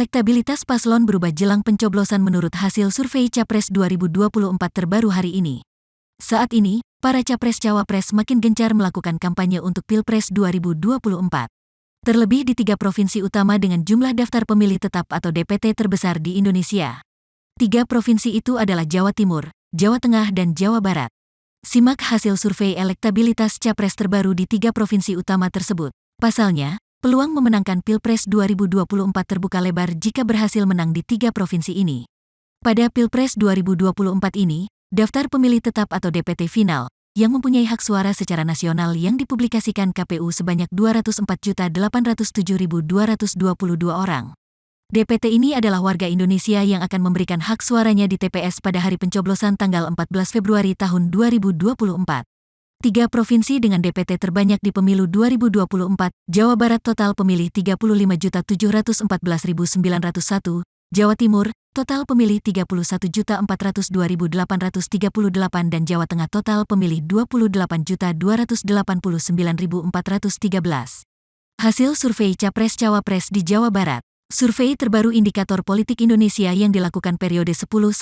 Elektabilitas paslon berubah jelang pencoblosan menurut hasil survei Capres 2024 terbaru hari ini. Saat ini, para capres-cawapres makin gencar melakukan kampanye untuk Pilpres 2024. Terlebih di 3 provinsi utama dengan jumlah daftar pemilih tetap atau DPT terbesar di Indonesia. 3 provinsi itu adalah Jawa Timur, Jawa Tengah, dan Jawa Barat. Simak hasil survei elektabilitas capres terbaru di 3 provinsi utama tersebut. Pasalnya, peluang memenangkan Pilpres 2024 terbuka lebar jika berhasil menang di 3 provinsi ini. Pada Pilpres 2024 ini, daftar pemilih tetap atau DPT final, yang mempunyai hak suara secara nasional yang dipublikasikan KPU sebanyak 204.807.222 orang. DPT ini adalah warga Indonesia yang akan memberikan hak suaranya di TPS pada hari pencoblosan tanggal 14 Februari tahun 2024. 3 provinsi dengan DPT terbanyak di pemilu 2024, Jawa Barat total pemilih 35.714.901, Jawa Timur, total pemilih 31.402.838 dan Jawa Tengah total pemilih 28.289.413. Hasil survei Capres-Cawapres di Jawa Barat. Survei terbaru Indikator Politik Indonesia yang dilakukan periode 10-16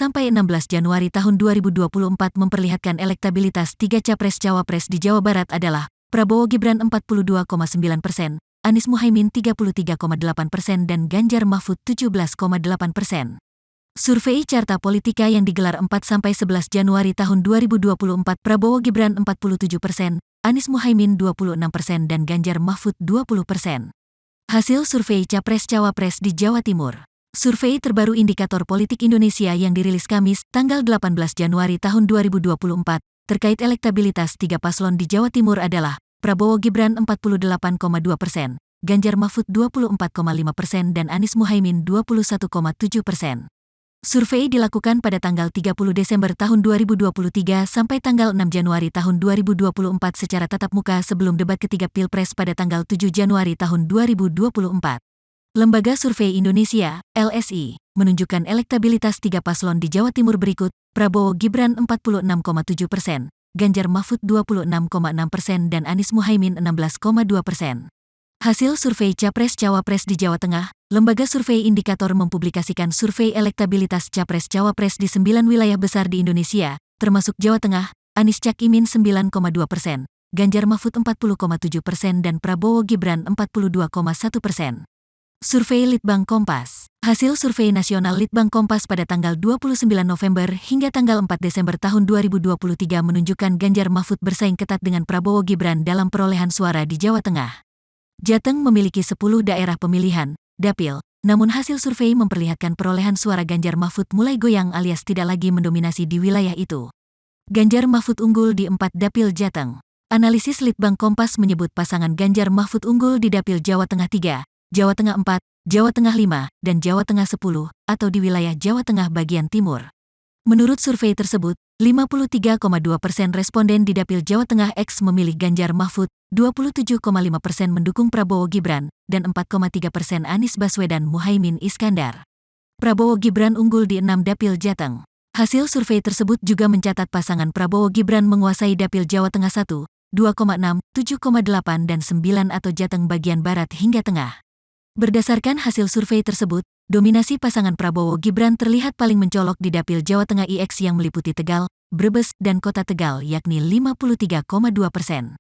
Januari tahun 2024 memperlihatkan elektabilitas 3 Capres-Cawapres di Jawa Barat adalah Prabowo Gibran 42,9%, Anies Muhaimin 33,8% dan Ganjar Mahfud 17,8%. Survei Carta Politika yang digelar 4-11 Januari tahun 2024 Prabowo Gibran 47%, Anies Muhaimin 26% dan Ganjar Mahfud 20%. Hasil survei Capres-Cawapres di Jawa Timur. Survei terbaru Indikator Politik Indonesia yang dirilis Kamis, tanggal 18 Januari tahun 2024, terkait elektabilitas 3 paslon di Jawa Timur adalah Prabowo Gibran 48,2%, Ganjar Mahfud 24,5% dan Anies Muhaimin 21,7%. Survei dilakukan pada tanggal 30 Desember tahun 2023 sampai tanggal 6 Januari tahun 2024 secara tatap muka sebelum debat ketiga Pilpres pada tanggal 7 Januari tahun 2024. Lembaga Survei Indonesia, LSI, menunjukkan elektabilitas 3 paslon di Jawa Timur berikut, Prabowo Gibran 46,7%, Ganjar Mahfud 26,6% dan Anies Muhaimin 16,2%. Hasil survei Capres-Cawapres di Jawa Tengah, Lembaga Survei Indikator mempublikasikan survei elektabilitas Capres-Cawapres di 9 wilayah besar di Indonesia, termasuk Jawa Tengah, Anies Cak Imin 9,2%, Ganjar Mahfud 40,7% dan Prabowo Gibran 42,1%. Survei Litbang Kompas. Hasil survei nasional Litbang Kompas pada tanggal 29 November hingga tanggal 4 Desember tahun 2023 menunjukkan Ganjar Mahfud bersaing ketat dengan Prabowo Gibran dalam perolehan suara di Jawa Tengah. Jateng memiliki 10 daerah pemilihan, dapil, namun hasil survei memperlihatkan perolehan suara Ganjar Mahfud mulai goyang alias tidak lagi mendominasi di wilayah itu. Ganjar Mahfud unggul di 4 dapil Jateng. Analisis Litbang Kompas menyebut pasangan Ganjar Mahfud unggul di dapil Jawa Tengah 3, Jawa Tengah 4, Jawa Tengah 5, dan Jawa Tengah 10, atau di wilayah Jawa Tengah bagian timur. Menurut survei tersebut, 53,2% responden di dapil Jawa Tengah X memilih Ganjar Mahfud, 27,5% mendukung Prabowo Gibran, dan 4,3% Anies Baswedan Muhaimin Iskandar. Prabowo Gibran unggul di 6 dapil Jateng. Hasil survei tersebut juga mencatat pasangan Prabowo Gibran menguasai dapil Jawa Tengah 1, 2,6, 7,8 dan 9 atau Jateng bagian barat hingga tengah. Berdasarkan hasil survei tersebut, dominasi pasangan Prabowo Gibran terlihat paling mencolok di dapil Jawa Tengah IX yang meliputi Tegal, Brebes, dan Kota Tegal yakni 53,2%.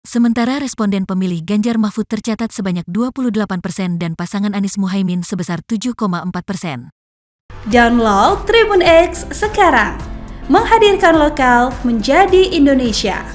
Sementara responden pemilih Ganjar Mahfud tercatat sebanyak 28% dan pasangan Anies Muhaimin sebesar 7,4%. Download Tribun X sekarang, menghadirkan lokal menjadi Indonesia.